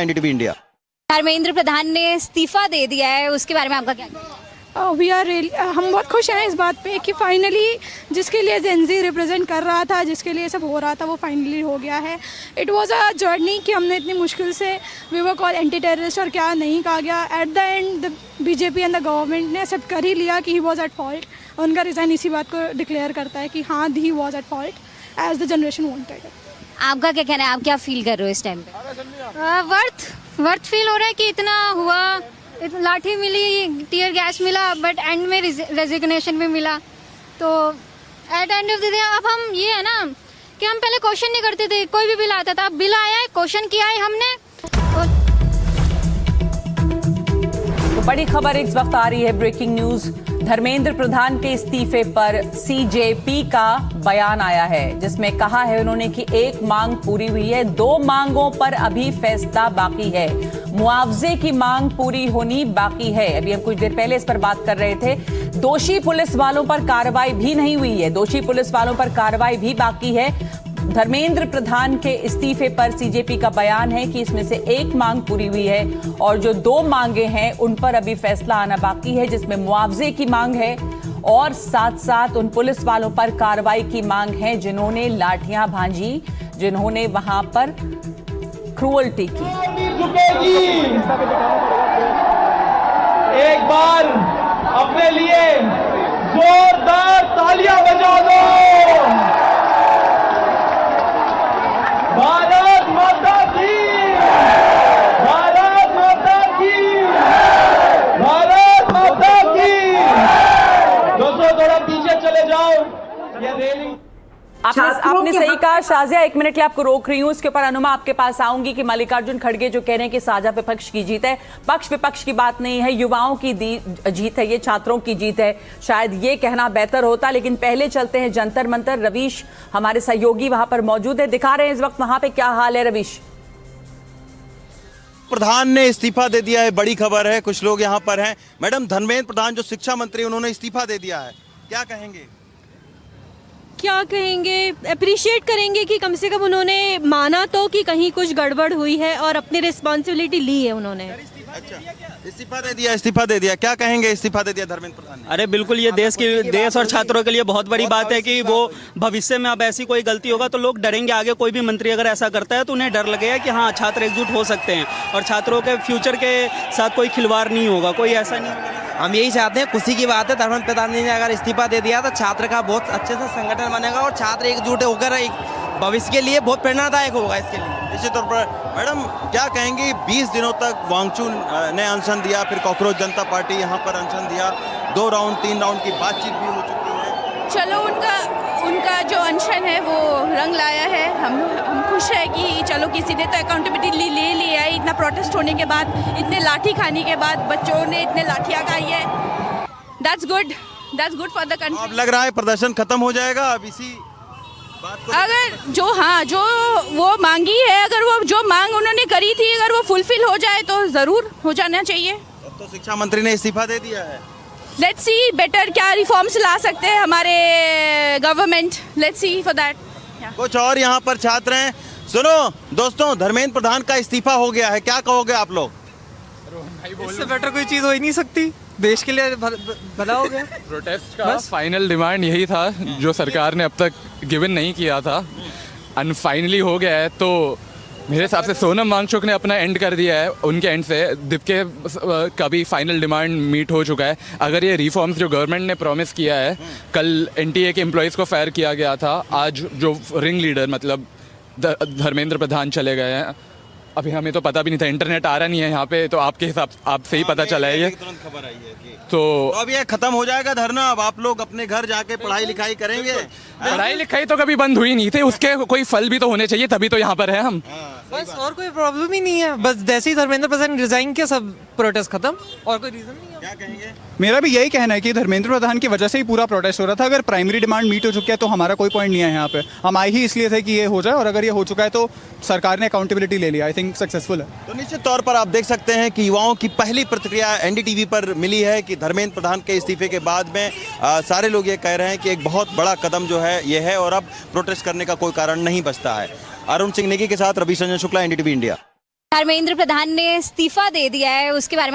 NDTV India. Dharmendra Pradhan ने इस्तीफा दे दिया है, उसके बारे में आपका क्या कहना है? हम बहुत खुश हैं इस बात पे कि फाइनली जिसके लिए जेनजी रिप्रेजेंट कर रहा था, जिसके लिए सब हो रहा था, वो फाइनली हो गया है। इट वाज अ जर्नी कि हमने इतनी मुश्किल से we were call anti terrorist और क्या नहीं कहा गया। At the end the BJP and the government ने एक्सेप्ट कर ही लिया कि ही वॉज एट फॉल्ट। उनका रिज़ाइन इसी बात को डिक्लेयर करता है कि हाँ, he was at fault as the generation wanted. आपका क्या कहना है, आप क्या फील कर रहे हो इस टाइम पे? वर्थ फील हो रहा है कि इतना हुआ, लाठी मिली, टीयर गैस मिला, बट एंड में रेजिग्नेशन भी मिला। तो at end of the day अब हम ये है ना कि हम पहले क्वेश्चन नहीं करते थे, कोई भी बिल आता था, बिल आया है, क्वेश्चन किया है हमने। तो बड़ी खबर इस वक्त आ रही है, ब्रेकिंग न्यूज। धर्मेंद्र प्रधान के इस्तीफे पर सीजेपी का बयान आया है, जिसमें कहा है उन्होंने कि एक मांग पूरी हुई है, 2 मांगों पर अभी फैसला बाकी है। मुआवजे की मांग पूरी होनी बाकी है। अभी हम कुछ देर पहले इस पर बात कर रहे थे। दोषी पुलिस वालों पर कार्रवाई भी नहीं हुई है, दोषी पुलिस वालों पर कार्रवाई भी बाकी है। धर्मेंद्र प्रधान के इस्तीफे पर सीजेपी का बयान है कि इसमें से एक मांग पूरी हुई है और जो 2 मांगे हैं उन पर अभी फैसला आना बाकी है, जिसमें मुआवजे की मांग है और साथ साथ उन पुलिस वालों पर कार्रवाई की मांग है जिन्होंने लाठियां भांजी, जिन्होंने वहां पर क्रूअल्टी की। एक बार अपने लिए जोरदार तालियां बजा दो। भारत माता की, भारत माता की, भारत माता की। दोस्तों थोड़ा पीछे चले जाओ, ये रेलिंग। आपने सही कहा शाजिया, 1 मिनट के लिए आपको रोक रही हूं। इसके ऊपर अनुमा आपके पास आऊंगी कि मल्लिकार्जुन खड़गे जो कह रहे हैं कि साझा विपक्ष की जीत है, पक्ष विपक्ष की बात नहीं है, युवाओं की जीत है, ये छात्रों की जीत है, शायद ये कहना बेहतर होता। लेकिन पहले चलते हैं जंतर मंतर। रवीश हमारे सहयोगी वहां पर मौजूद है, दिखा रहे हैं इस वक्त वहां पे क्या हाल है। रवीश, प्रधान ने इस्तीफा दे दिया है, बड़ी खबर है। कुछ लोग यहाँ पर हैं। मैडम, धर्मेंद्र प्रधान जो शिक्षा मंत्री, उन्होंने इस्तीफा दे दिया है, क्या कहेंगे? क्या कहेंगे, अप्रिशिएट करेंगे कि कम से कम उन्होंने माना तो कि कहीं कुछ गड़बड़ हुई है और अपनी रिस्पॉन्सिबिलिटी ली है उन्होंने। अच्छा, इस्तीफा दे दिया, इस्तीफा दे दिया, क्या कहेंगे? इस्तीफा दे दिया धर्मेंद्र प्रधान ने। अरे बिल्कुल, ये देश और छात्रों के लिए बहुत बड़ी बात है कि वो भविष्य में अब ऐसी कोई गलती होगा तो लोग डरेंगे। आगे कोई भी मंत्री अगर ऐसा करता है तो उन्हें डर लगेगा कि हाँ, छात्र एकजुट हो सकते हैं और छात्रों के फ्यूचर के साथ कोई खिलवाड़ नहीं होगा, कोई ऐसा नहीं होगा। हम यही चाहते हैं, खुशी की बात है, धर्मेंद्र प्रधान ने अगर इस्तीफा दे दिया तो छात्र का बहुत अच्छे से संगठन बनेगा और छात्र एकजुट होकर एक भविष्य के लिए बहुत प्रेरणादायक होगा इसके लिए। निश्चित तौर पर मैडम, क्या कहेंगी? 20 दिनों तक वांगचू ने अनशन दिया, फिर कॉकरोच जनता पार्टी यहाँ पर अनशन दिया, 2 राउंड 3 राउंड की बातचीत भी हो चुकी है। चलो उनका जो अनशन है वो रंग लाया है। हम खुश है कि चलो किसी ने तो अकाउंटेबिलिटी ले लिया है। इतना प्रोटेस्ट होने के बाद, इतने लाठी खाने के बाद, बच्चों ने इतने लाठियाँ खाई है। That's good for the country. अब लग रहा है प्रदर्शन खत्म हो जाएगा अब इसी बात को अगर जो वो मांगी है, अगर वो जो मांग उन्होंने करी थी, अगर वो फुलफिल हो जाए तो जरूर हो जाना चाहिए। अब तो शिक्षा मंत्री ने इस्तीफा दे दिया है। लेट्स सी बेटर क्या रिफॉर्म्स ला सकते हैं हमारे government. Let's see for that. कुछ और यहाँ पर छात्र हैं। सुनो दोस्तों, धर्मेंद्र प्रधान का इस्तीफा हो गया है, क्या कहोगे आप लोग? इससे बेटर कोई चीज हो ही नहीं सकती, देश के लिए भला हो गया। प्रोटेस्ट का फाइनल डिमांड यही था जो सरकार ने अब तक गिवन नहीं किया था, एंड फाइनली हो गया है। तो मेरे हिसाब से सोनम वांगचुक ने अपना एंड कर दिया है, उनके एंड से दीपके का भी फाइनल डिमांड मीट हो चुका है। अगर ये रिफॉर्म्स जो गवर्नमेंट ने प्रॉमिस किया है, कल एनटीए के एम्प्लॉयज़ को फायर किया गया था, आज जो रिंग लीडर मतलब धर्मेंद्र प्रधान चले गए हैं, अभी हमें तो पता भी नहीं था, इंटरनेट आ रहा नहीं है यहाँ पे, तो आपके हिसाब आपसे ही पता चला है ये। तुरंत खबर आई है कि तो अब ये खत्म हो जाएगा धरना। अब आप लोग अपने घर जाके पढ़ाई लिखाई करेंगे। पढ़ाई लिखाई तो कभी बंद हुई नहीं थी, उसके कोई फल भी तो होने चाहिए, तभी तो यहाँ पर है हम। बस और कोई प्रॉब्लम ही नहीं है, बस जैसे ही धर्मेंद्र प्रधान रिजाइन किया सब प्रोटेस्ट खत्म, और कोई रीजन नहीं है। क्या कहेंगे? मेरा भी यही कहना है कि धर्मेंद्र प्रधान की वजह से ही पूरा प्रोटेस्ट हो रहा था। अगर प्राइमरी डिमांड मीट हो चुकी है तो हमारा कोई पॉइंट नहीं है यहाँ पे। हम आए ही इसलिए थे कि ये हो जाए, और अगर ये हो चुका है तो सरकार ने अकाउंटेबिलिटी ले लिया। आई थिंक सक्सेसफुल है। तो निश्चित तौर पर आप देख सकते हैं कि युवाओं की पहली प्रतिक्रिया एनडीटीवी पर मिली है कि धर्मेंद्र प्रधान के इस्तीफे के बाद में सारे लोग ये कह रहे हैं कि एक बहुत बड़ा कदम जो है ये है, और अब प्रोटेस्ट करने का कोई कारण नहीं बचता है। अरुण सिंह नेगी के साथ रवि संजन शुक्ला, एनडीटीवी इंडिया। धर्मेंद्र प्रधान ने इस्तीफा दे दिया है, उसके बारे में